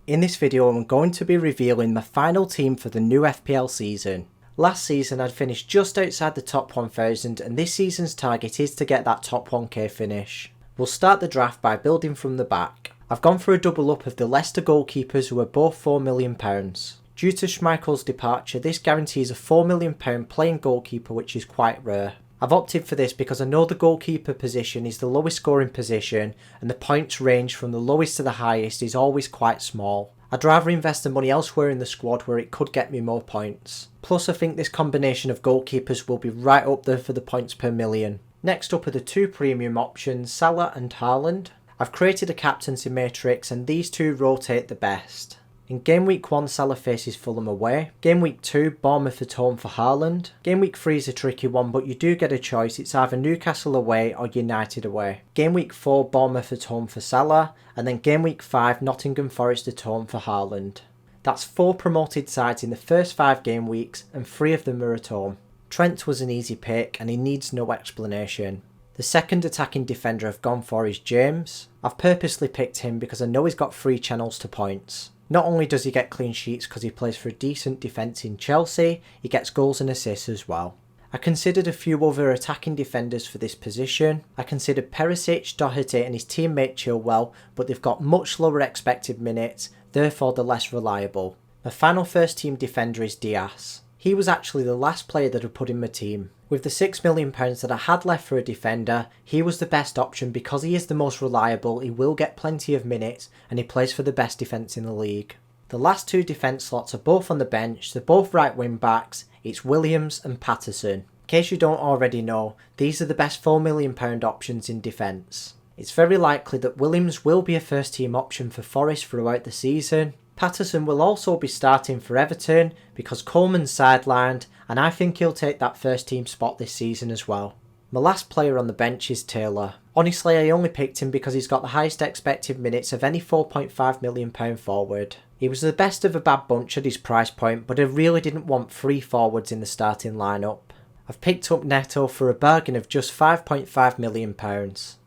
In this video I'm going to be revealing my final team for the new FPL season. Last season I'd finished just outside the top 1000 and this season's target is to get that top 1k finish. We'll start the draft by building from the back. I've gone for a double up of the Leicester goalkeepers who are both £4 million. Due to Schmeichel's departure, this guarantees a £4 million playing goalkeeper, which is quite rare. I've opted for this because I know the goalkeeper position is the lowest scoring position and the points range from the lowest to the highest is always quite small. I'd rather invest the money elsewhere in the squad where it could get me more points. Plus I think this combination of goalkeepers will be right up there for the points per million. Next up are the two premium options, Salah and Haaland. I've created a captaincy matrix and these two rotate the best. In Gameweek 1, Salah faces Fulham away. Gameweek 2, Bournemouth at home for Haaland. Gameweek 3 is a tricky one, but you do get a choice. It's either Newcastle away or United away. Gameweek 4, Bournemouth at home for Salah. And then Gameweek 5, Nottingham Forest at home for Haaland. That's 4 promoted sides in the first 5 game weeks, and 3 of them are at home. Trent was an easy pick, and he needs no explanation. The second attacking defender I've gone for is James. I've purposely picked him because I know he's got 3 channels to points. Not only does he get clean sheets because he plays for a decent defence in Chelsea, he gets goals and assists as well. I considered a few other attacking defenders for this position. I considered Perisic, Doherty and his teammate Chilwell, but they've got much lower expected minutes, therefore they're less reliable. My final first team defender is Diaz. He was actually the last player that I put in my team. With the £6 million that I had left for a defender, he was the best option because he is the most reliable, he will get plenty of minutes and he plays for the best defence in the league. The last 2 defence slots are both on the bench, they're both right wing backs, it's Williams and Patterson. In case you don't already know, these are the best £4 million options in defence. It's very likely that Williams will be a first team option for Forest throughout the season. Patterson will also be starting for Everton because Coleman's sidelined and I think he'll take that first team spot this season as well. My last player on the bench is Taylor. Honestly, I only picked him because he's got the highest expected minutes of any £4.5 million forward. He was the best of a bad bunch at his price point, but I really didn't want 3 forwards in the starting lineup. I've picked up Neto for a bargain of just £5.5 million.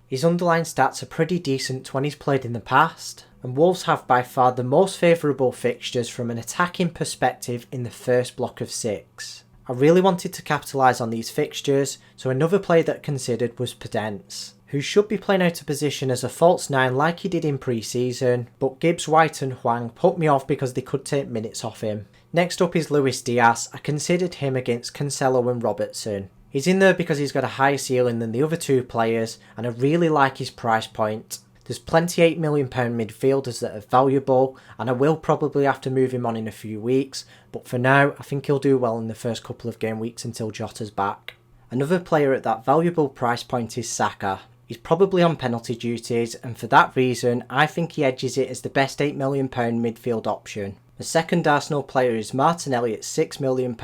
His underlying stats are pretty decent when he's played in the past, and Wolves have by far the most favourable fixtures from an attacking perspective in the first block of 6. I really wanted to capitalise on these fixtures, so another player that I considered was Podence, who should be playing out of position as a false 9 like he did in pre-season, but Gibbs, White and Hwang put me off because they could take minutes off him. Next up is Luis Diaz. I considered him against Cancelo and Robertson. He's in there because he's got a higher ceiling than the other 2 players and I really like his price point. There's plenty £8 million midfielders that are valuable and I will probably have to move him on in a few weeks, but for now I think he'll do well in the first couple of game weeks until Jota's back. Another player at that valuable price point is Saka. He's probably on penalty duties and for that reason I think he edges it as the best £8 million midfield option. The second Arsenal player is Martinelli at £6 million.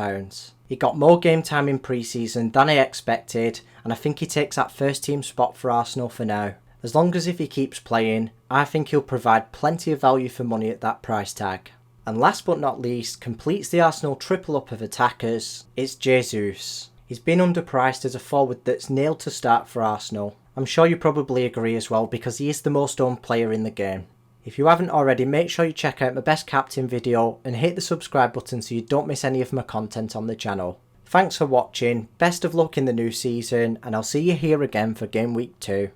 He got more game time in pre-season than I expected and I think he takes that first team spot for Arsenal for now. As long as if he keeps playing, I think he'll provide plenty of value for money at that price tag. And last but not least, completes the Arsenal triple up of attackers, it's Jesus. He's been underpriced as a forward that's nailed to start for Arsenal. I'm sure you probably agree as well because he is the most owned player in the game. If you haven't already, make sure you check out my best captain video and hit the subscribe button so you don't miss any of my content on the channel. Thanks for watching, best of luck in the new season and I'll see you here again for Game Week 2.